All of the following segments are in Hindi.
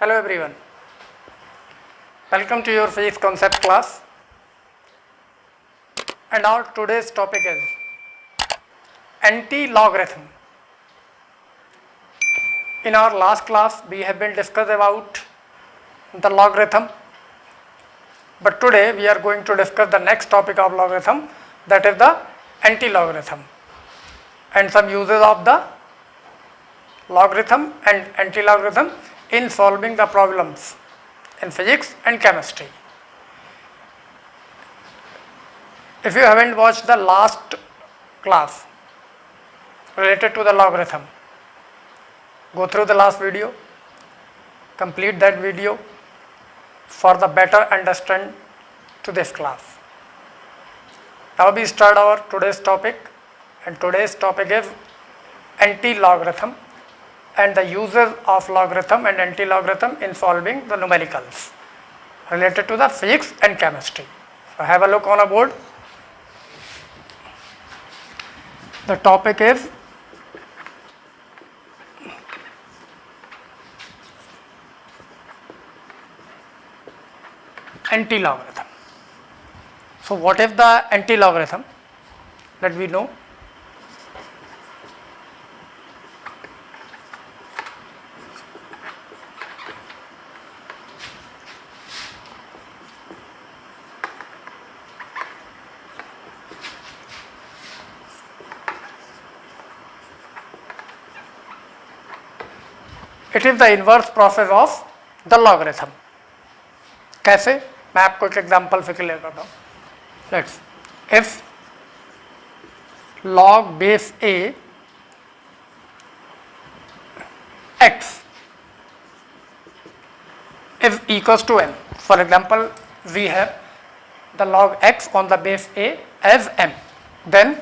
Hello everyone, welcome to your physics concept class, and our today's topic is anti-logarithm. In our last class we have been discussed about the logarithm, but today we are going to discuss the next topic of logarithm, that is the anti-logarithm, and some uses of the logarithm and anti-logarithm in solving the problems in physics and chemistry. If you haven't watched the last class related to the logarithm, go through the last video, complete that video for the better understand to this class. Now we start our today's topic, and today's topic is anti-logarithm and the uses of logarithm and anti-logarithm in solving the numericals related to the physics and chemistry. So have a look on a board. The topic is anti-logarithm. So what is the anti-logarithm? Let we know. It is the inverse process of the logarithm. कैसे? मैं आपको एक एग्जांपल से क्लियर करता हूँ. Let's if log base a x is equals to m. For example, we have the log x on the base a as m. Then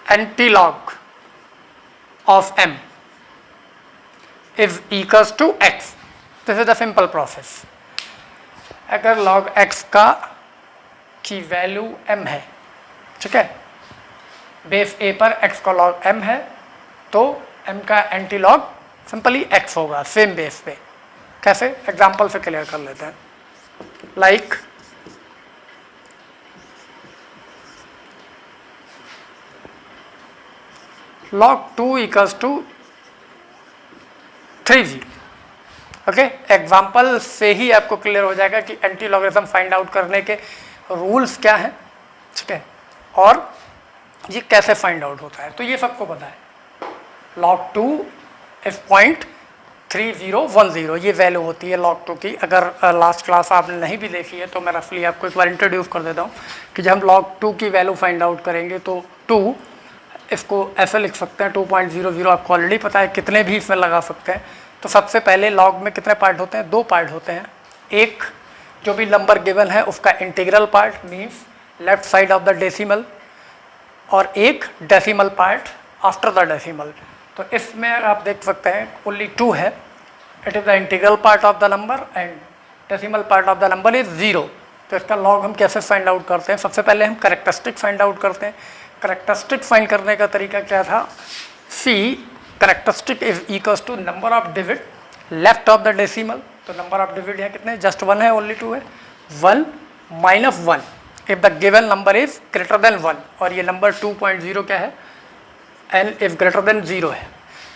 anti-log of m is equals to x. This is the simple process. अगर log x का की वैल्यू m है, ठीक है, बेस a पर x का log m है, तो m का एंटी लॉग सिंपली x होगा सेम बेस पे. कैसे? एग्जांपल से क्लियर कर लेते हैं. Like log 2 equals to 3 okay. Example से ही आपको क्लियर हो जाएगा कि एंटी लॉगरिथम फाइंड आउट करने के रूल्स क्या हैं, ठीक है, और ये कैसे फाइंड आउट होता है. तो ये सबको पता है. log 2 इज 0.3010, ये वैल्यू होती है log 2 की. अगर लास्ट क्लास आपने नहीं भी देखी है तो मैं रफली आपको एक बार इंट्रोड्यूस कर देता हूँ कि जब हम log 2 की वैल्यू फाइंड आउट करेंगे तो 2 इसको ऐसे लिख सकते हैं 2.00. आपको ऑलरेडी पता है, कितने भी इसमें लगा सकते हैं. तो सबसे पहले लॉग में कितने पार्ट होते हैं? 2 पार्ट होते हैं. एक जो भी नंबर गिवन है उसका integral part means left side of the decimal, और एक decimal part after the decimal. तो इसमें आप देख सकते हैं ओनली 2 है. It is the integral part of the number and decimal part of the number is 0. तो इसका लॉग हम कैसे फाइंड आउट करते हैं? सबसे पहले हम कैरेक्टरिस्टिक फाइंड आउट करते हैं. कैरेक्टरिस्टिक फाइंड करने का तरीका क्या था? C characteristic is equals to number of digit left of the decimal. तो नंबर ऑफ डिजिट है कितने? जस्ट 1 है, ओनली 2 है. 1 minus 1 if the given number is greater than 1, और ये नंबर 2.0 क्या है? एन इज ग्रेटर देन 0 है.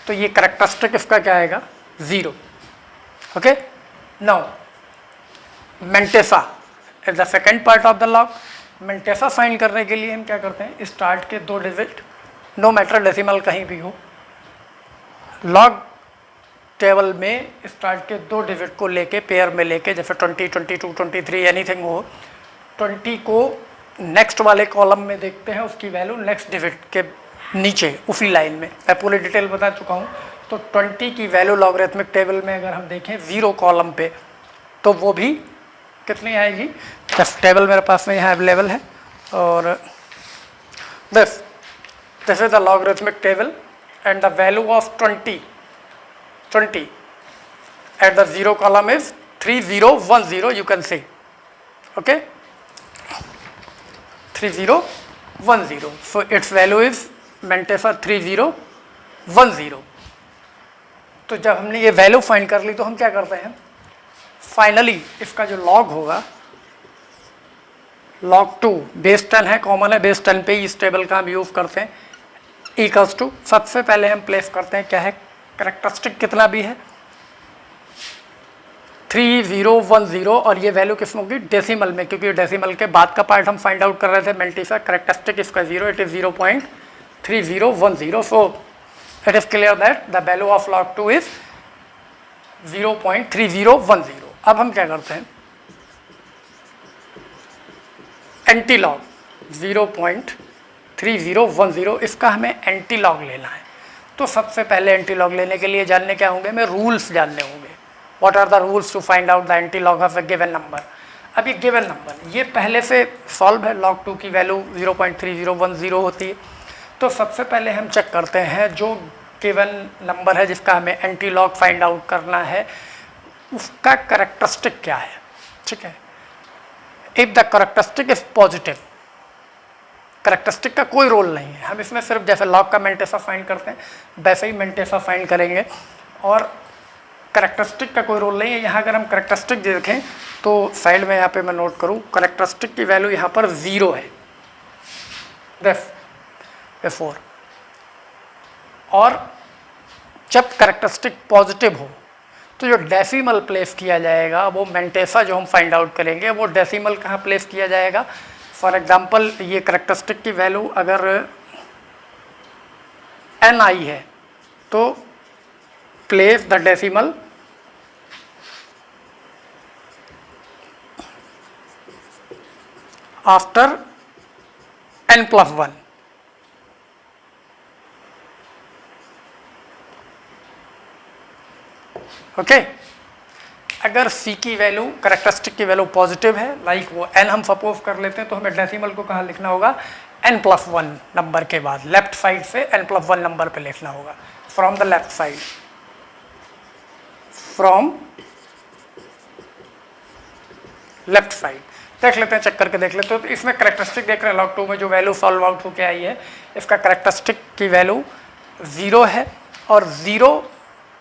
तो ये कैरेक्टरिस्टिक इसका क्या आएगा? 0. Okay. Now mantissa is the second part of the log. Mantissa find करने के लिए हम क्या करते हैं? स्टार्ट के 2 डिजिट, नो मैटर डेसिमल कहीं भी हो, लॉग टेबल में स्टार्ट के 2 डिजिट को लेके पेयर में लेके, जैसे 20, 22, 23 एनीथिंग हो, 20 को नेक्स्ट वाले कॉलम में देखते हैं, उसकी वैल्यू नेक्स्ट डिजिट के नीचे उसी लाइन में. मैं पूरी डिटेल बता चुका हूँ. तो 20 की वैल्यू लॉगरिथमिक टेबल में अगर हम देखें 0 कॉलम पे, तो वो भी कितनी आएगी? टेबल मेरे पास में यहाँ अवेलेबल है, और this is the logarithmic table and the value of 20 at the 0 column is 3010, you can see. Okay, 3010. So its value is Mantessa 3010. तो जब हमने ये वैल्यू फाइंड कर ली तो हम क्या करते हैं, फाइनली इसका जो लॉग होगा, log 2 बेस 10 है, कॉमन है, बेस 10 पे इस टेबल का हम यूज करते हैं, इक्वल्स टू सबसे पहले हम प्लेस करते हैं क्या है, करेक्टरिस्टिक कितना भी है 3010, और ये वैल्यू किस में होगी, डेसिमल में, क्योंकि डेसिमल के बाद का पार्ट हम फाइंड आउट कर रहे थे मैंटिफा, करेक्टरिस्टिक इसका 0, it is 0.3010, so it is clear that the value of log 2 is 0.3010। अब हम क्या करते हैं, एंटी लॉग 0.3010, इसका हमें एंटी लॉग लेना है। तो सबसे पहले एंटी लॉग लेने के लिए जानने क्या होंगे, हमें रूल्स जानने होंगे। What are the rules to find out the anti log of a given number. अब ये गिवन नंबर ये पहले से सॉल्व है, log 2 की वैल्यू 0.3010 होती है। तो सबसे पहले हम चेक करते हैं जो गिवन नंबर है जिसका हमें एंटी लॉग फाइंड आउट करना है, उसका करेक्टरिस्टिक क्या है। ठीक है, if the characteristic is positive, characteristic का कोई रोल नहीं है, हम इसमें सिर्फ जैसे लॉग का मेंटेसा फाइंड करते हैं वैसे ही मेंटेसा फाइंड करेंगे, और करेक्टरिस्टिक का कोई रोल नहीं है। यहाँ अगर हम करेक्टरिस्टिक देखें तो साइड में यहाँ पे मैं नोट करूँ, करेक्टरिस्टिक की वैल्यू यहाँ पर 0 है, फोर, और जब करेक्टरिस्टिक पॉजिटिव हो तो जो डेसिमल प्लेस किया जाएगा वो मेंटेसा जो हम फाइंड आउट करेंगे वो डेसिमल कहाँ प्लेस किया जाएगा। फॉर एग्जांपल ये करेक्टरिस्टिक की वैल्यू अगर n आई है तो place the decimal after n+1। Okay, अगर c की वैल्यू करेक्टरिस्टिक की वैल्यू पॉजिटिव है, लाइक वो n हम सपोज कर लेते हैं, तो हमें डेसिमल को कहाँ लिखना होगा, n+1 नंबर के बाद लेफ्ट साइड से n+1 नंबर पे लिखना होगा, from the left side, from left side. देख लेते हैं, चेक करके देख लेते हैं। तो इसमें करेक्टरिस्टिक देख रहे हैं log 2 में जो वैल्यू सॉल्व आउट होकर आई है, इसका करेक्टरिस्टिक की वैल्यू 0 है, और 0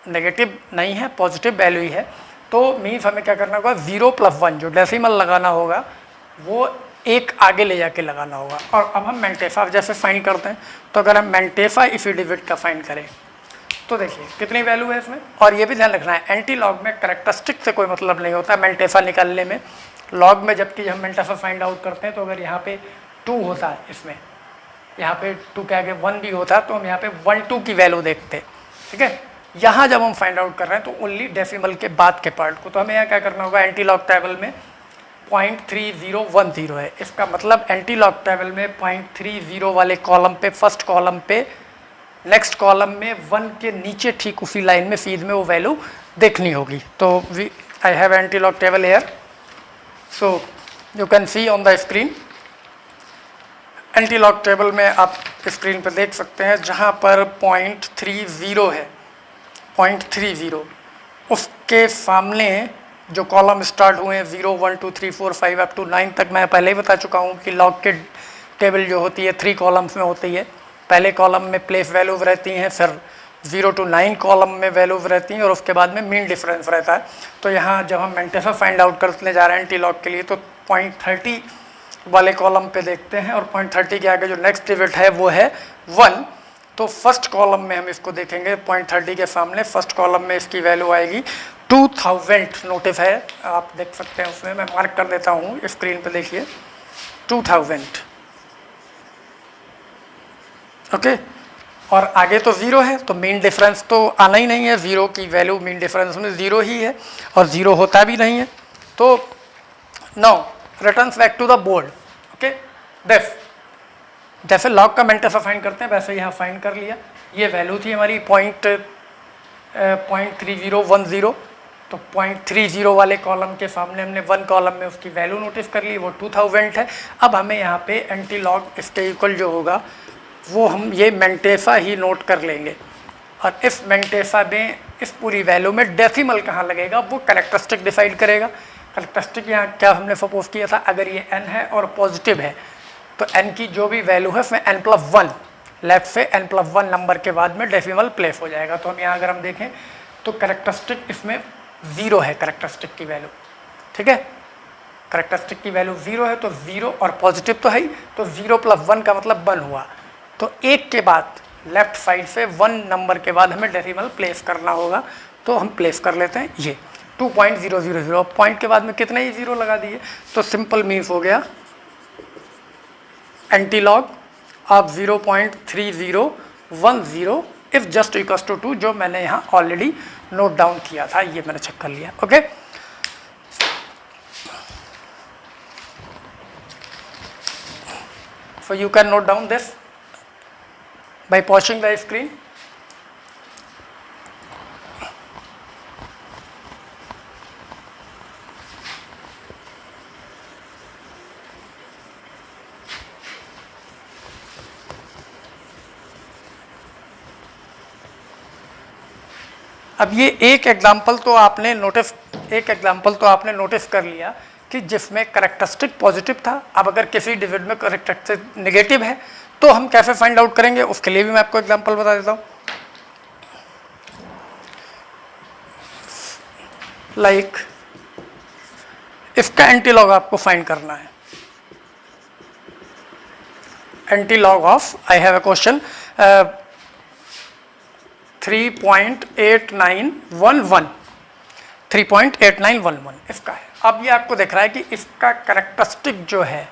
नेगेटिव नहीं है, पॉजिटिव वैल्यू ही है। तो मीन्स हमें क्या करना होगा, 0+1 जो डेसिमल लगाना होगा वो एक आगे ले जाके लगाना होगा। और अब हम मेंटेसा जैसे फाइंड करते हैं, तो अगर हम मेंटेसा इसी डिजिट का फाइंड करें तो देखिए कितनी वैल्यू है इसमें। और ये भी ध्यान रखना है, एंटी लॉग में करेक्टरिस्टिक से कोई मतलब नहीं होता मेंटेसा निकालने में। लॉग में जबकि हम मेंटेसा फाइंड आउट करते हैं, तो अगर यहाँ पे 2 होता है, इसमें यहाँ पे 2 के आगे 1 भी होता है, तो हम यहाँ पे 1 2 की वैल्यू देखते हैं। ठीक है, यहाँ जब हम फाइंड आउट कर रहे हैं तो ओनली डेसिमल के बाद के पार्ट को, तो हमें यहाँ क्या करना होगा, एंटी लॉग टेबल में 0.3010 है, इसका मतलब एंटी लॉग टेबल में 0.30 वाले कॉलम पे, फर्स्ट कॉलम पे, नेक्स्ट कॉलम में 1 के नीचे ठीक उसी लाइन में सीध में वो वैल्यू देखनी होगी। तो I have antilog table here, so you can see on the screen. Antilog table में आप स्क्रीन पर देख सकते हैं, जहाँ पर 0.30 है, 0.30, उसके सामने जो कॉलम स्टार्ट हुए हैं 0 1 2 3 4 5 अप टू 9 तक, मैं पहले ही बता चुका हूँ कि लॉग के टेबल जो होती है 3 कॉलम्स में होती है। पहले कॉलम में प्लेस वैल्यूज रहती हैं, फिर 0 to 9 कॉलम में वैल्यूज रहती हैं, और उसके बाद में मीन डिफरेंस रहता है। तो यहाँ जब हम मेंटेसा फाइंड आउट करने जा रहे हैं एंटी लॉग के लिए, तो 0.30 वाले कॉलम पे देखते हैं, और 0.30 के आगे जो नेक्स्ट डिजिट है वो है 1। तो फर्स्ट कॉलम में हम इसको देखेंगे, 0.30 के सामने फर्स्ट कॉलम में इसकी वैल्यू आएगी 2000। नोटिस है, आप देख सकते हैं, उसमें मैं मार्क कर देता हूँ, स्क्रीन पे देखिए 2000। ओके, और आगे तो 0 है, तो मीन डिफरेंस तो आना ही नहीं है, 0 की वैल्यू मीन डिफरेंस में 0 ही है, और 0 होता भी नहीं है। तो now returns back to the board. Okay, this जैसे लॉग का मेंटेसा फाइंड करते हैं वैसे यहाँ फाइंड कर लिया। ये वैल्यू थी हमारी 0.3010, तो 0.30 वाले कॉलम के सामने हमने 1 कॉलम में उसकी वैल्यू नोटिस कर ली, वो 2000 है। अब हमें यहाँ पे एंटी लॉग इसके इक्वल जो होगा वो हम ये मेंटेसा ही नोट कर लेंगे, और इस मेंटेसा में इस पूरी वैल्यू में डेसिमल कहाँ लगेगा वो करेक्टरिस्टिक डिसाइड करेगा। करेक्टरिस्टिक यहाँ क्या हमने सपोज किया था, अगर ये n है और पॉजिटिव है तो n की जो भी वैल्यू है उसमें n+1 लेफ्ट से n+1 नंबर के बाद में डेसिमल प्लेस हो जाएगा। तो हम यहाँ अगर हम देखें तो कैरेक्टरिस्टिक इसमें 0 है, कैरेक्टरिस्टिक की वैल्यू, ठीक है, कैरेक्टरिस्टिक की वैल्यू 0 है, तो 0 और पॉजिटिव तो है ही, तो 0 + 1 का मतलब 1 हुआ। तो 1 के बाद लेफ्ट साइड से 1 नंबर के बाद हमें डेसिमल प्लेस करना होगा, तो हम प्लेस कर लेते हैं ये 2.000। पॉइंट के बाद में कितने ही 0 लगा दिए, तो सिंपल मीन्स हो गया antilog of 0.3010 if just equals to 2, जो मैंने यहाँ ऑलरेडी नोट डाउन किया था, ये मैंने चेक कर लिया। Okay, so you can note down this by pausing the screen. अब ये एक एग्जाम्पल तो आपने नोटिस कर लिया कि जिसमें कैरेक्टरिस्टिक पॉजिटिव था। अब अगर किसी डिजिट में कैरेक्टरिस्टिक नेगेटिव है तो हम कैसे फाइंड आउट करेंगे, उसके लिए भी मैं आपको एग्जांपल बता देता हूँ। लाइक इसका एंटीलॉग आपको फाइंड करना है। Antilog of, I have a question 3.8911 इसका है। अब ये आपको दिख रहा है कि इसका कैरेक्टरिस्टिक जो है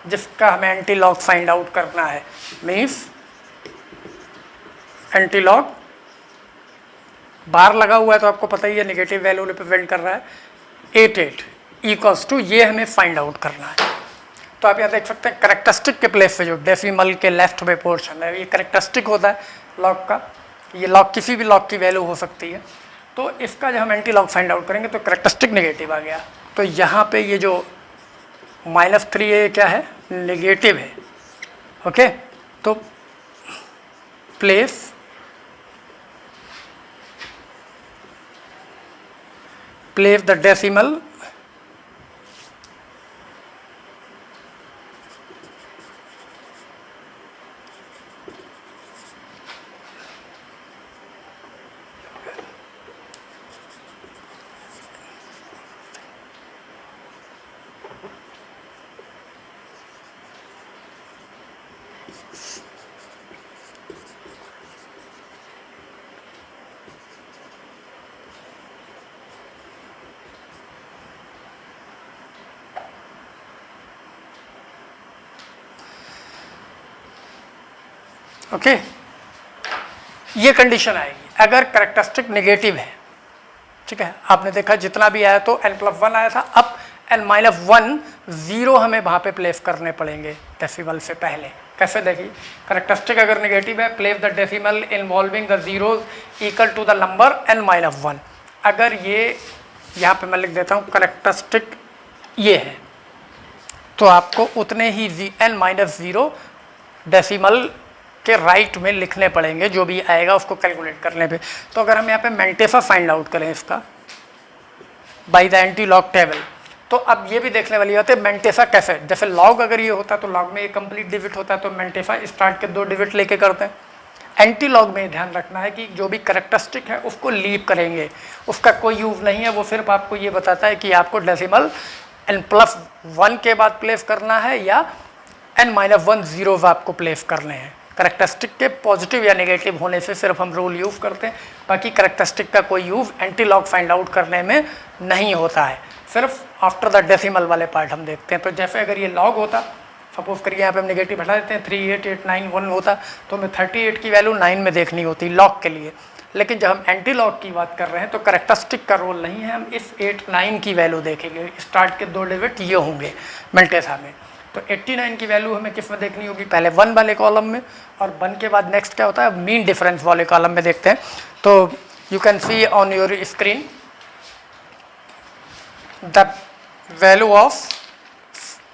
जिसका हमें एंटीलॉग फाइंड आउट करना है, मीन्स एंटीलॉग बार लगा हुआ है तो आपको पता ही है नेगेटिव वैल्यू रिप्रेजेंट कर रहा है 88 इक्वल्स टू, ये हमें फाइंड आउट करना है। तो आप यहाँ देख सकते हैं कैरेक्टरिस्टिक के प्लेस पे जो डेसिमल के लेफ्ट में पोर्शन है ये कैरेक्टरिस्टिक होता है लॉग का। ये लॉग किसी भी लॉग की वैल्यू हो सकती है। तो इसका जब हम एंटीलॉग फाइंड आउट करेंगे तो कैरेक्टरिस्टिक नेगेटिव आ गया, तो यहाँ पे ये जो -3 ये क्या है, नेगेटिव है। ओके, तो प्लेस द डेसिमल ओके, ये कंडीशन आएगी अगर कैरेक्टरिस्टिक नेगेटिव है। ठीक है, आपने देखा जितना भी आया तो n+1 आया था, अब n-1 0 हमें वहाँ पे प्लेस करने पड़ेंगे डेसिमल से पहले। कैसे देखिए, कैरेक्टरिस्टिक अगर नेगेटिव है place the decimal involving the zeros equal to the number n-1। अगर ये यहाँ पे मैं लिख देता हूँ कैरेक्टरिस्टिक ये है तो आपको उतने ही n-0 डेसिमल के राइट में लिखने पड़ेंगे, जो भी आएगा उसको कैलकुलेट करने पे। तो अगर हम यहाँ पे मेंटेफा फाइंड आउट करें इसका बाय द एंटीलॉग टेबल, तो अब ये भी देखने वाली बात है मेंटेफा कैसे, जैसे लॉग अगर ये होता तो लॉग में एक कंप्लीट डिजिट होता है तो मेंटेफा स्टार्ट के 2 डिजिट लेके करते हैं। एंटीलॉग में ध्यान रखना है कि जो भी कैरेक्टरिस्टिक है उसको लीव करेंगे, उसका कोई यूज नहीं है, वो सिर्फ आपको ये बताता है कि आपको डेसिमल n+1 के बाद प्लेस करना है या n-1 जीरोज आपको प्लेस करने हैं। कैरेक्टरिस्टिक के पॉजिटिव या नेगेटिव होने से सिर्फ हम रूल यूज़ करते हैं, बाकी कैरेक्टरिस्टिक का कोई यूज़ एंटीलॉग फाइंड आउट करने में नहीं होता है, सिर्फ आफ्टर द डेसिमल वाले पार्ट हम देखते हैं। तो जैसे अगर ये लॉग होता, सपोज करिए यहाँ पे हम नेगेटिव हटा देते हैं 38891 होता तो हमें 38 की वैल्यू 9 में देखनी होती लॉग के लिए। लेकिन जब हम एंटीलॉग की बात कर रहे हैं तो कैरेक्टरिस्टिक का रोल नहीं है, हम इस 89 की वैल्यू देखेंगे। स्टार्ट के 2 डिजिट ये होंगे मेंटेसा में, तो 89 की वैल्यू हमें किस में देखनी होगी, पहले 1 वाले कॉलम में, और 1 के बाद नेक्स्ट क्या होता है मीन डिफरेंस वाले कॉलम में देखते हैं। तो you can see on your screen the value of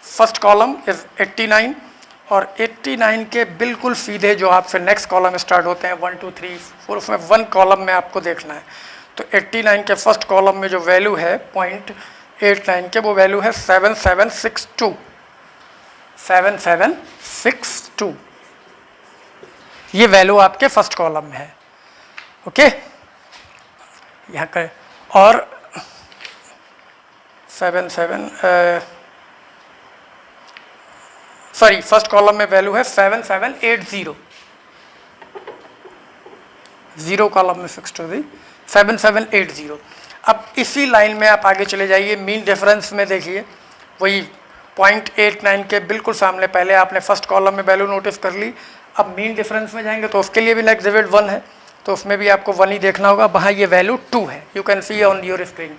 first column is 89, और 89 के बिल्कुल सीधे जो आपसे नेक्स्ट कॉलम स्टार्ट होते हैं 1 2 3 4, उसमें 1 कॉलम में आपको देखना है। तो 89 के फर्स्ट कॉलम में जो वैल्यू है 0.89 के, वो वैल्यू है 7762। ये वैल्यू आपके फर्स्ट कॉलम में है। ओके, यहाँ का, और फर्स्ट कॉलम में वैल्यू है 7780, 0 कॉलम में फिक्स्ड हो गई 7780। अब इसी लाइन में आप आगे चले जाइए, मीन डिफरेंस में देखिए, वही 0.89 के बिल्कुल सामने, पहले आपने फर्स्ट कॉलम में वैल्यू नोटिस कर ली, अब मीन डिफरेंस में जाएंगे तो उसके लिए भी नेक्स्ट डिजिट 1 है, तो उसमें भी आपको 1 ही देखना होगा, वहाँ ये वैल्यू 2 है, you can see on your screen.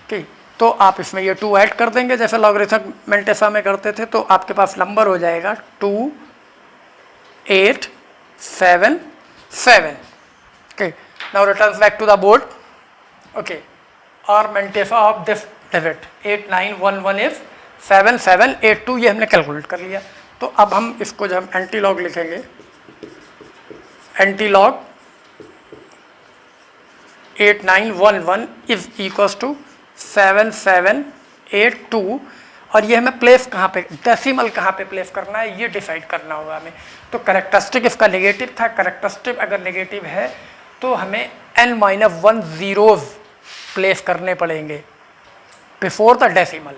ठीक, तो आप इसमें ये 2 ऐड कर देंगे जैसे लॉगरिथम मेंटेसा में करते थे, तो आपके पास नंबर हो जाएगा 2877। Okay, now returns back to the board. Okay, और mantissa of this digit 8911 is 7782, ये हमने कैलकुलेट कर लिया। तो अब हम इसको जब हम एंटी लॉग लिखेंगे, antilog 8911 is equals to 7782, और ये हमें प्लेस कहाँ पे, डेसिमल कहाँ पे प्लेस करना है ये डिसाइड करना होगा हमें। तो करेक्टरिस्टिक इसका नेगेटिव था, करेक्टरिस्टिक अगर नेगेटिव है तो हमें n-1 जीरोज प्लेस करने पड़ेंगे before the decimal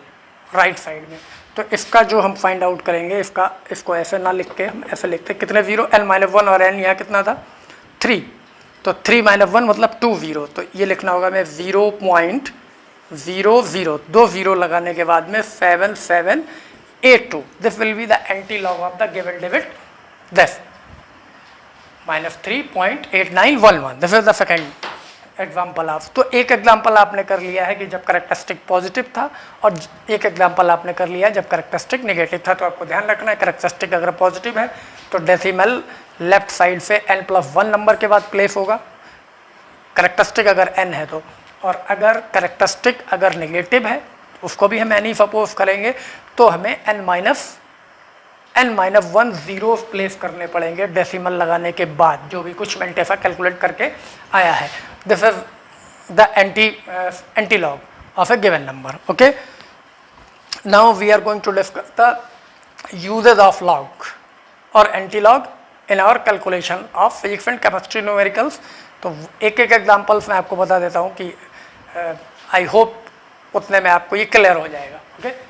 right side में। तो इसका जो हम फाइंड आउट करेंगे, इसको ऐसे ना लिख के हम ऐसे लिखते हैं, कितने जीरो, n-1 और n यहाँ कितना था 3, तो 3-1 मतलब 2 जीरो, तो ये लिखना होगा हमें 0.00, 2 जीरो लगाने के बाद में 7782, this will be the anti log of the given digit this -3.8911। This is the second example of. तो एक एग्जाम्पल आपने कर लिया है कि जब करेक्टरिस्टिक पॉजिटिव था, और एक एग्जाम्पल आपने कर लिया है जब करेक्टरिस्टिक नेगेटिव था। तो आपको ध्यान रखना है, करेक्टरिस्टिक अगर पॉजिटिव है तो डेसिमल लेफ्ट साइड से n+1 नंबर के बाद प्लेस होगा, करेक्टरिस्टिक अगर n है तो, और अगर करेक्टरिस्टिक अगर नेगेटिव है उसको भी हम n ही सपोज करेंगे, तो हमें n-1 जीरो प्लेस करने पड़ेंगे डेसिमल लगाने के बाद, जो भी कुछ मेंटेसा कैलकुलेट करके आया है। This is the anti log of a given number. Okay, now we are going to discuss the uses of log और anti log in our calculation of physics and chemistry numericals. तो एक एक एग्जाम्पल्स मैं आपको बता देता हूँ कि आई होप उतने में आपको ये क्लियर हो जाएगा। ओके,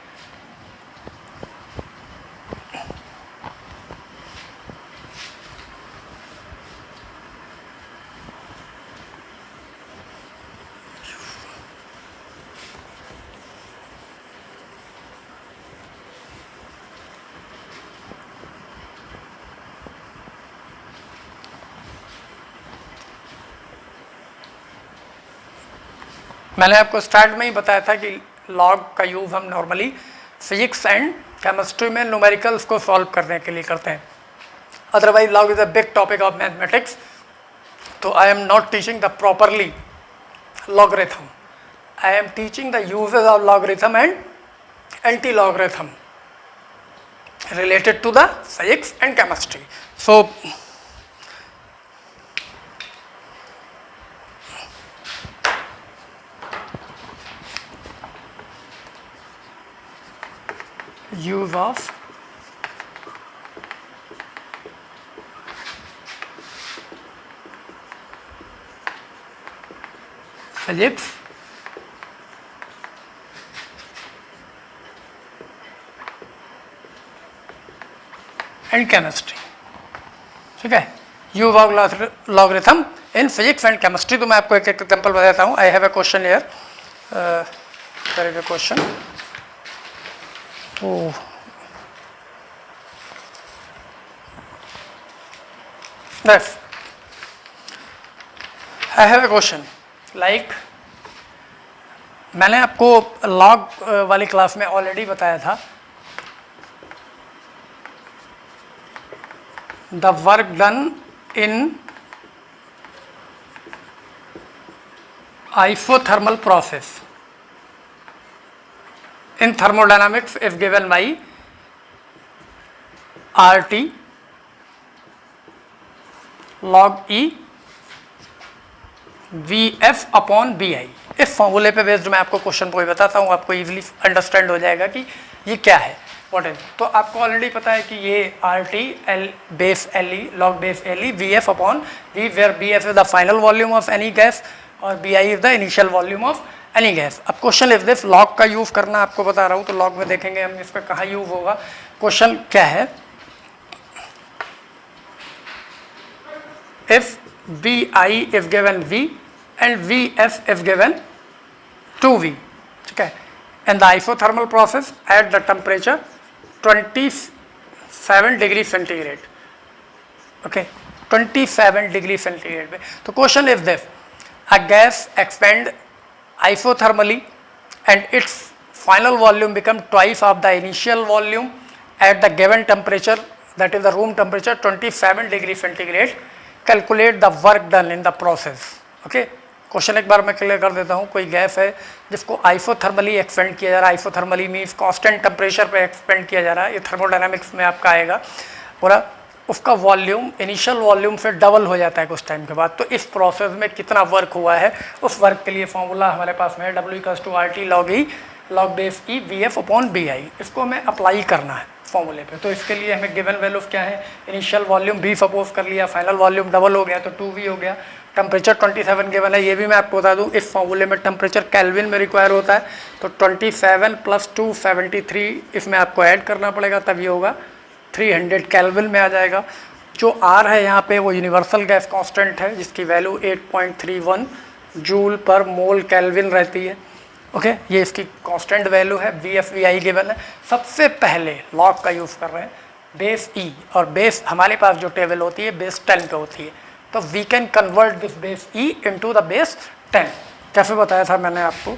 मैंने आपको स्टार्ट में ही बताया था कि लॉग का यूज़ हम नॉर्मली फिजिक्स एंड केमिस्ट्री में न्यूमेरिकल्स को सॉल्व करने के लिए करते हैं, otherwise log is a big topic of mathematics. तो I am not teaching the properly logarithm, I am teaching the uses of logarithm and anti logarithm related to the physics and chemistry. So use of physics and chemistry. ठीक है, use of logarithm in physics and chemistry. तो मैं आपको एक एक एग्जांपल बताता हूँ। I have a question here, there is a question, Yes, I have a question. Like, मैंने आपको लॉग वाली क्लास में ऑलरेडी बताया था, the work done in isothermal process in thermodynamics is given by RT log E VF upon BI। इस फॉर्मूले पे बेस्ड मैं आपको क्वेश्चन को ही बताता हूँ, आपको इजीली अंडरस्टैंड हो जाएगा कि ये क्या है, व्हाट इज। तो आपको ऑलरेडी पता है कि ये RT L base LE log base LE VF upon V, where BF is the final volume of any gas, और Bi is the initial volume of any gas. अब क्वेश्चन इज दिस, लॉग का यूज करना आपको बता रहा हूँ, तो लॉग में देखेंगे हम इसका कहाँ यूज होगा। क्वेश्चन क्या है, if Bi is given V and Vf is given 2V, ठीक है, and the isothermal process at the temperature 27 degree centigrade, okay, 27 degree centigrade में। तो question is this, a gas expand isothermally and its final volume become twice of the initial volume at the given temperature, that is the room temperature 27 degree centigrade. Calculate the work done in the process. Okay, question एक बार मैं क्लियर कर देता हूँ। कोई गैस है जिसको आइसोथर्मली एक्सपेंड किया जा रहा है, आइसोथर्मली मीन्स कांस्टेंट टेम्परेचर पे एक्सपेंड किया जा रहा है, ये थर्मोडायनामिक्स में आपका आएगा पूरा। उसका वॉल्यूम इनिशियल वॉल्यूम से डबल हो जाता है कुछ टाइम के बाद। तो इस प्रोसेस में कितना वर्क हुआ है, उस वर्क के लिए फॉर्मूला हमारे पास में है W=RT log E log base E VF upon BI। इसको हमें अप्लाई करना है फॉर्मूले पे। तो इसके लिए हमें गिवन वैल्यू क्या है, इनिशियल वॉल्यूम V सपोज कर लिया, फाइनल वॉल्यूम डबल हो गया तो 2V हो गया, टेम्परेचर 27 गिवन है। ये भी मैं आपको बता दूँ, इस फॉर्मूले में टेम्परेचर केल्विन में रिक्वायर होता है, तो 27 + 2 73 इसमें आपको ऐड करना पड़ेगा, तभी होगा 300 केल्विन में आ जाएगा। जो R है यहाँ पे वो यूनिवर्सल गैस कांस्टेंट है, जिसकी वैल्यू 8.31 जूल पर मोल केल्विन रहती है। ओके, ये इसकी कांस्टेंट वैल्यू है। VF VI गिवन है। सबसे पहले लॉग का यूज़ कर रहे हैं, बेस E, और बेस हमारे पास जो टेबल होती है बेस 10 पे होती है, तो we can convert this base E into the base 10। कैसे बताया था मैंने आपको,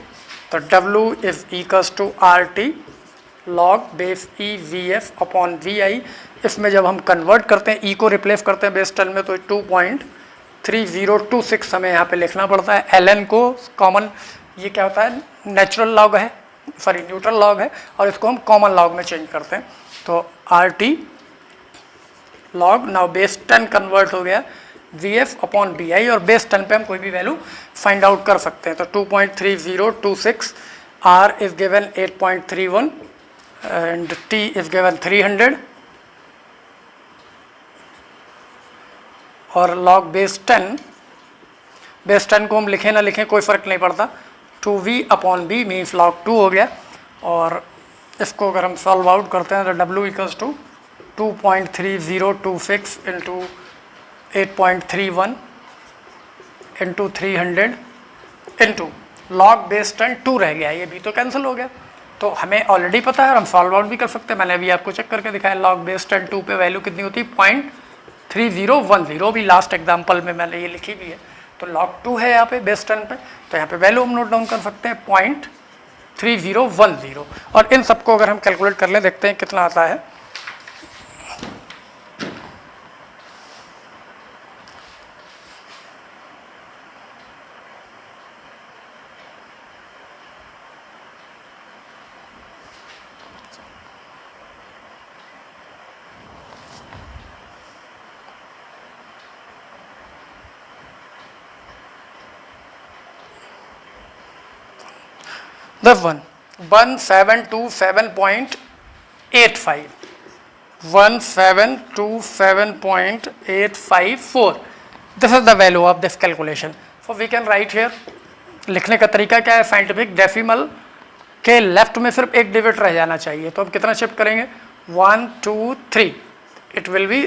तो W=RT log base E VF upon VI। इसमें जब हम कन्वर्ट करते हैं, E को रिप्लेस करते हैं बेस 10 में, तो 2.3026 हमें यहाँ पे लिखना पड़ता है। ln को कॉमन, ये क्या होता है, नेचुरल लॉग है, सॉरी न्यूट्रल लॉग है, और इसको हम कॉमन लॉग में चेंज करते हैं। तो RT log now base 10 convert हो गया VF अपॉन BI, और बेस 10 पे हम कोई भी वैल्यू फाइंड आउट कर सकते हैं। तो 2.3026, R is given 8.31 and T is given 300, और log बेस 10 को हम लिखें ना लिखें कोई फ़र्क नहीं पड़ता, 2V upon B means log 2 हो गया। और इसको अगर हम सॉल्व आउट करते हैं तो W=2.3026 into 8.31 into 300 into log base 10 2 रह गया, ये भी तो कैंसिल हो गया। तो हमें ऑलरेडी पता है और हम सॉल्व आउट भी कर सकते हैं, मैंने अभी आपको चेक करके दिखाया। लॉग बेस 10 2 पे वैल्यू कितनी होती है, 0.3010, भी लास्ट एग्जांपल में मैंने ये लिखी भी है। तो लॉग 2 है यहाँ पे बेस 10 पे, तो यहाँ पे वैल्यू हम नोट डाउन कर सकते हैं 0.3010, और इन सबको अगर हम कैलकुलेट कर लें, देखते हैं कितना आता है। The 1727.85, 1727.854, this is the value of this calculation. So we can write here, लिखने का तरीका क्या है, साइंटिफिक डेसिमल के लेफ्ट में सिर्फ एक डिजिट रह जाना चाहिए, तो हम कितना शिफ्ट करेंगे, 1 2 3, इट विल बी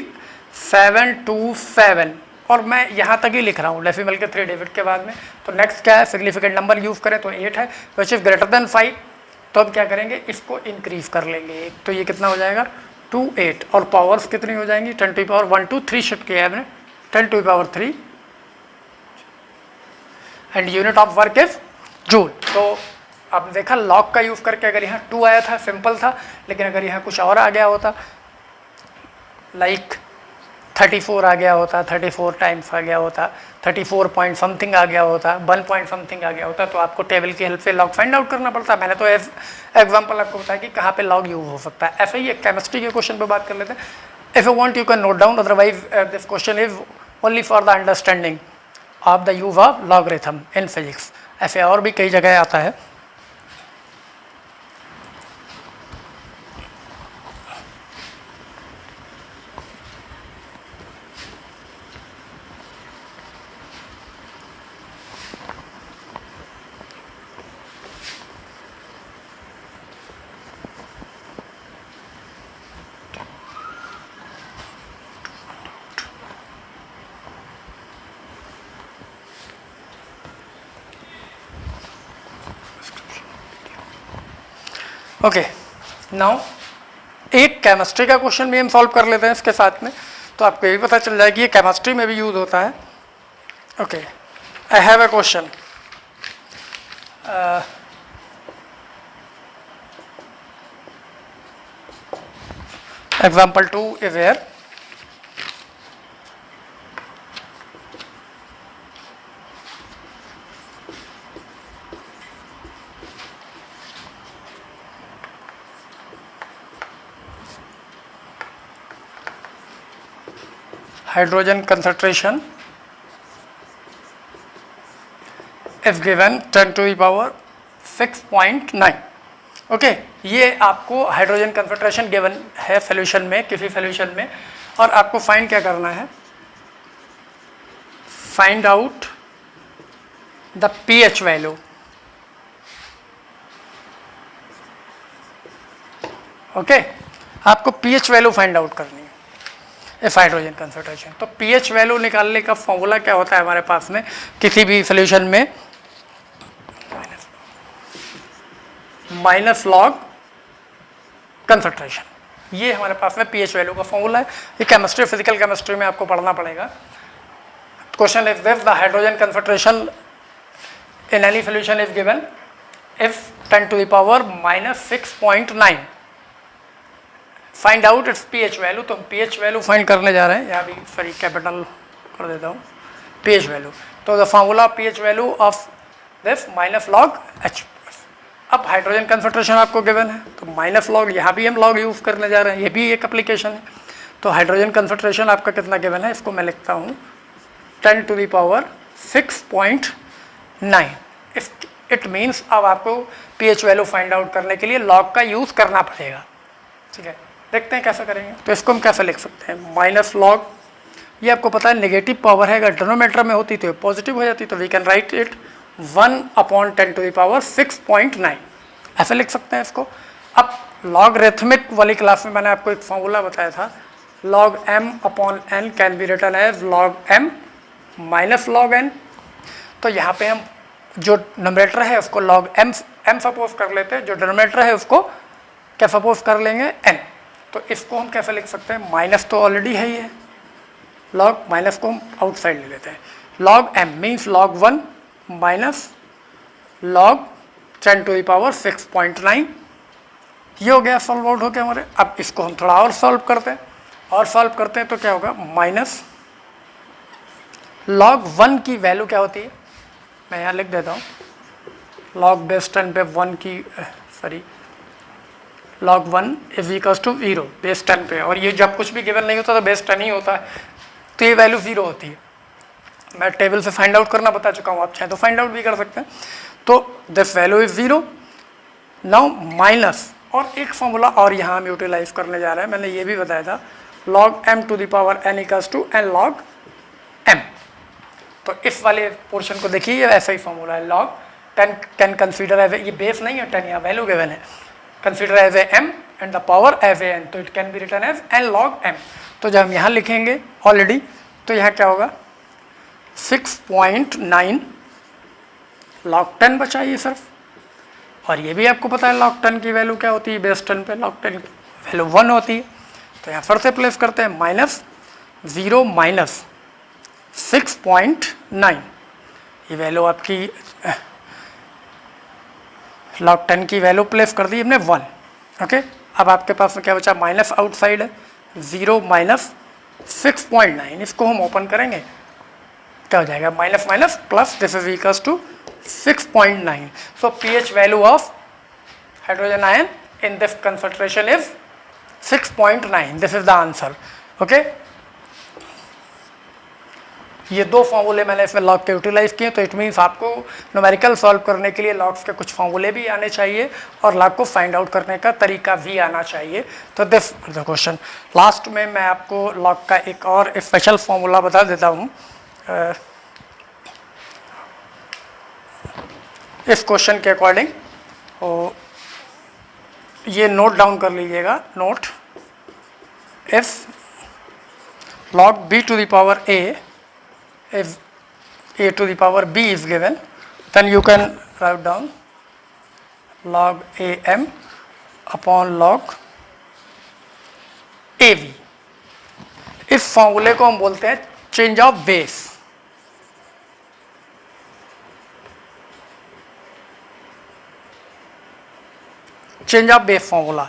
727, और मैं यहाँ तक ही लिख रहा हूँ डेसिमल के 3 डिजिट के बाद में। तो नेक्स्ट क्या है, सिग्निफिकेंट नंबर यूज़ करें तो 8 है, विच इज़ ग्रेटर देन 5, तो अब क्या करेंगे, इसको इंक्रीज कर लेंगे, तो ये कितना हो जाएगा 28, और पावर्स कितनी हो जाएंगी, 10 टू पावर 1 2 3 शिफ्ट किया है हमने, 10 to power 3, and unit of work is joule. तो अब देखा लॉग का यूज़ करके, अगर यहाँ 2 आया था सिंपल था, लेकिन अगर यहाँ कुछ और आ गया होता, लाइक 34 आ गया होता, 34 टाइम्स आ गया होता, 34 पॉइंट समथिंग आ गया होता, 1 पॉइंट समथिंग आ गया होता, तो आपको टेबल की हेल्प से लॉग फाइंड आउट करना पड़ता है। मैंने तो एग्जांपल आपको बताया कि कहाँ पे लॉग यूज हो सकता है। ऐसे ही एक केमिस्ट्री के क्वेश्चन पे बात कर लेते हैं। If you want you can note down, otherwise this question is only for the understanding of the use of logarithm in physics. ऐसे और भी कई जगह आता है। ओके, नाउ एक केमिस्ट्री का क्वेश्चन भी हम सॉल्व कर लेते हैं इसके साथ में, तो आपको ये भी पता चल जाएगी ये केमिस्ट्री में भी यूज होता है। Okay, I have a question. Example 2 is here. Hydrogen concentration is given 10 to the power 6.9. Okay, ये आपको हाइड्रोजन कंसंट्रेशन गिवन है सॉल्यूशन में, किसी सॉल्यूशन में, और आपको फाइंड क्या करना है, find out the pH value. Okay, आपको पीएच वैल्यू फाइंड आउट करनी है इफ हाइड्रोजन कंसंट्रेशन। तो पीएच वैल्यू निकालने का फॉर्मूला क्या होता है हमारे पास में किसी भी सॉल्यूशन में, माइनस लॉग कंसंट्रेशन। ये हमारे पास में पीएच वैल्यू का फॉर्मूला है। ये केमिस्ट्री, फिजिकल केमिस्ट्री में आपको पढ़ना पड़ेगा। Question is this, the hydrogen concentration in any solution is given if 10 to the power -6.9, find out it's pH value. तो हम पीएच वैल्यू फाइंड करने जा रहे हैं, यहाँ भी सॉरी कैपिटल कर देता हूँ, पीएच वैल्यू। तो the formula pH value of this minus log H. अब हाइड्रोजन कंसंट्रेशन आपको गिवन है, तो माइनस लॉग, यहाँ भी हम लॉग यूज़ करने जा रहे हैं, ये भी एक एप्लीकेशन है। तो हाइड्रोजन कंसंट्रेशन आपका कितना गिवन है, इसको मैं लिखता हूँ 10 to the power 6.9। It means अब आपको पीएच वैल्यू फाइंड आउट करने के लिए लॉग का यूज़ करना पड़ेगा। ठीक है, देखते हैं कैसे करेंगे। तो इसको हम कैसे लिख सकते हैं, माइनस लॉग, ये आपको पता है नेगेटिव पावर है, अगर डिनोमिनेटर में होती तो पॉजिटिव हो जाती, तो we can write it 1/10 to the power 6.9, ऐसे लिख सकते हैं इसको। अब लॉगरिथमिक वाली क्लास में मैंने आपको एक फॉर्मूला बताया था, log m/n can be written as log m minus log n। तो यहाँ पे हम जो नंबरेटर है उसको log m सपोज कर लेते हैं, जो डिनोमिनेटर है उसको क्या सपोज कर लेंगे, n। तो इसको हम कैसे लिख सकते हैं, माइनस तो ऑलरेडी है ही है, log माइनस को हम आउटसाइड ले लेते हैं, log m means log 1 minus log 10 to the power 6.9। ये हो गया, सॉल्व आउट हो गया हमारे। अब इसको हम थोड़ा और सॉल्व करते हैं, तो क्या होगा, माइनस log 1 की वैल्यू क्या होती है, मैं यहाँ लिख देता हूँ, log बेस 10 पे 1 की sorry log 1 is equal to 0 base 10 पे, और ये जब कुछ भी गिवन नहीं होता तो बेस 10 ही होता है, तो ये वैल्यू 0 होती है। मैं टेबल से फाइंड आउट करना बता चुका हूँ, आप चाहें तो फाइंड आउट भी कर सकते हैं। तो this value is 0। Now minus, और एक फॉर्मूला और यहाँ हम यूटिलाइज करने जा रहे हैं, मैंने ये भी बताया था, log m to the power n equals to n log m। तो इस वाले पोर्शन को देखिए, ये ऐसा ही फॉर्मूला है, log 10 कैन कंसीडर एज ये बेस नहीं है 10, यहाँ वैल्यू गिवन है, consider as a m and the power as a n, तो it can be written as n log m। तो जब हम यहाँ लिखेंगे ऑलरेडी, तो यहाँ क्या होगा, 6.9 log 10 बचा ये सिर्फ, और ये भी आपको पता है log 10 की वैल्यू क्या होती है, बेस 10 पे log 10 की वैल्यू 1 होती है। तो यहाँ फिर से प्लेस करते हैं, माइनस 0 माइनस 6.9, ये वैल्यू आपकी log 10 की वैल्यू प्लेस कर दी हमने 1। ओके, अब आपके पास में क्या बचा, माइनस आउटसाइड है, 0 माइनस 6.9, इसको हम ओपन करेंगे, क्या हो जाएगा, minus minus plus, this is equals to 6.9। So pH value of hydrogen ion in this concentration is 6.9, this is the answer. Okay, ये दो फॉर्मूले मैंने इसमें लॉग के यूटिलाइज किए, तो इट मीन्स आपको न्यूमेरिकल सॉल्व करने के लिए लॉग्स के कुछ फॉर्मूले भी आने चाहिए और लॉग को फाइंड आउट करने का तरीका भी आना चाहिए। तो दिस द क्वेश्चन। लास्ट में मैं आपको लॉग का एक और स्पेशल फॉर्मूला बता देता हूँ। इस क्वेश्चन के अकॉर्डिंग ये नोट डाउन कर लीजिएगा, note, if log b to the power a, if a to the power b is given, then you can write down log am upon log AV। इस फॉर्मूले को हम बोलते हैं change of base. Change of base formula.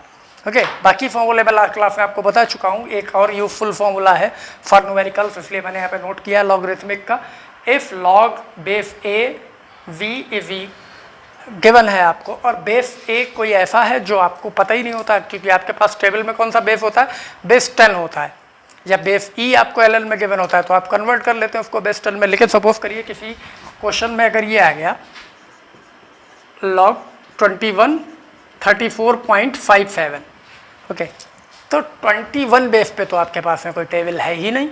Okay, बाकी फॉर्मूले मैं लास्ट क्लास में आपको बता चुका हूँ। एक और यूजफुल फॉर्मूला है फॉर न्यूमेरिकल्स, इसलिए मैंने यहाँ पे नोट किया लॉगरिथमिक का। If log base A V is given है आपको, और बेस ए कोई ऐसा है जो आपको पता ही नहीं होता, क्योंकि आपके पास टेबल में कौन सा बेस होता है, बेस 10 होता है, या बेस ई आपको LL में गिवन होता है, तो आप कन्वर्ट कर लेते हैं उसको बेस 10 में। लेकिन सपोज करिए किसी क्वेश्चन में अगर ये आ गया लॉग 21 34.57, ओके, तो 21 बेस पे तो आपके पास में कोई टेबल है ही नहीं।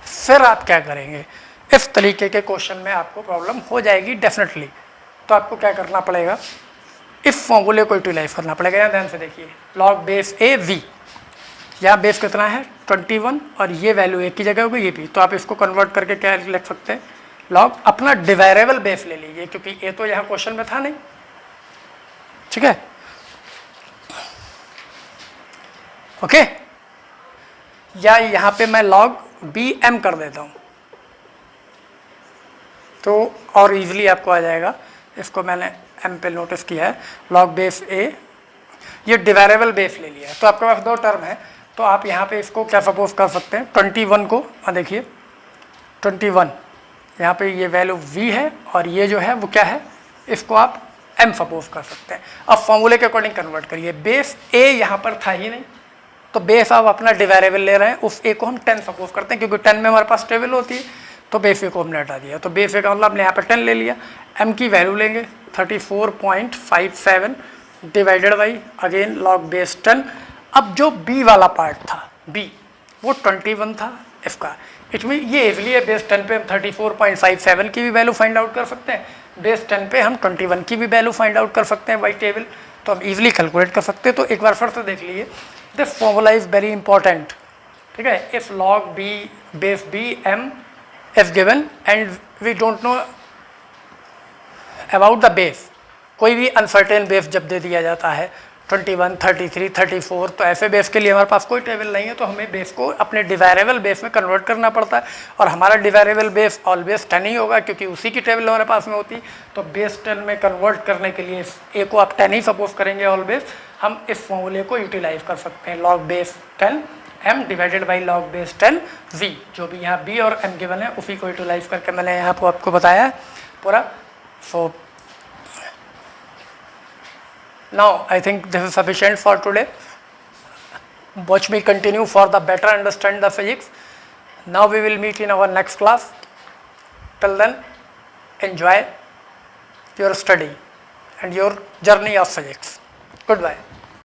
फिर आप क्या करेंगे, इस तरीके के क्वेश्चन में आपको प्रॉब्लम हो जाएगी डेफिनेटली। तो आपको क्या करना पड़ेगा, इस फॉर्मूले को यूटिलाइज करना पड़ेगा। यहाँ ध्यान से देखिए, लॉग बेस ए वी, यहाँ बेस कितना है 21, और ये वैल्यू एक की जगह होगी ये भी, तो आप इसको कन्वर्ट करके क्या लिख सकते हैं, लॉग अपना डिवाइरेबल बेस ले लीजिए, क्योंकि ए तो यहाँ क्वेश्चन में था नहीं, ठीक है, ओके। या यहाँ पे मैं लॉग बी एम कर देता हूँ, तो और इजीली आपको आ जाएगा। इसको मैंने एम पे नोटिस किया है, लॉग बेस ए, ये डिवाइरेबल बेस ले लिया है, तो आपके पास दो टर्म है। तो आप यहाँ पे इसको क्या सपोज कर सकते हैं, 21 को, देखिए 21, यहाँ पे ये वैल्यू v है, और ये जो है वो क्या है, इसको आप m सपोज कर सकते हैं। अब फॉर्मूले के अकॉर्डिंग कन्वर्ट करिए, बेस a यहाँ पर था ही नहीं, तो बेस आप अपना डिवाइरेबल ले रहे हैं, उस a को हम 10 सपोज करते हैं, क्योंकि 10 में हमारे पास टेबल होती है, तो बेस a को हमने हटा दिया, तो बेस a का मतलब हमने यहाँ पर 10 ले लिया। m की वैल्यू लेंगे 34.57 divided by again log base 10। अब जो b वाला पार्ट था, b वो 21 था इसका, इसमें ये इजली है, बेस 10 पे हम 34.57 की भी वैल्यू फाइंड आउट कर सकते हैं, बेस 10 पे हम 21 की भी वैल्यू फाइंड आउट कर सकते हैं बाई टेबल, तो हम इजीली कैलकुलेट कर सकते हैं। तो एक बार फिर से देख लीजिए, this formula is very important, ठीक है। If log b base b m is given and we don't know about the base, कोई भी अनसर्टेन बेस जब दे दिया जाता है 21, 33, 34, तो ऐसे बेस के लिए हमारे पास कोई टेबल नहीं है, तो हमें बेस को अपने डिवाइरेबल बेस में कन्वर्ट करना पड़ता है, और हमारा डिवाइरेबल बेस ऑलवेज 10 ही होगा, क्योंकि उसी की टेबल हमारे पास में होती। तो बेस 10 में कन्वर्ट करने के लिए ए को आप 10 ही सपोज करेंगे ऑलवेज। हम इस फॉर्मूले को यूटिलाइज कर सकते हैं, log base 10 m divided by log base 10 v, जो भी यहाँ b और m गिवन है उसी को यूटिलाइज करके मैंने यहाँ पर आपको बताया पूरा। सो now I think this is sufficient for today. Watch me continue for the better understand the physics. Now we will meet in our next class. Till then, enjoy your study and your journey of physics. Goodbye.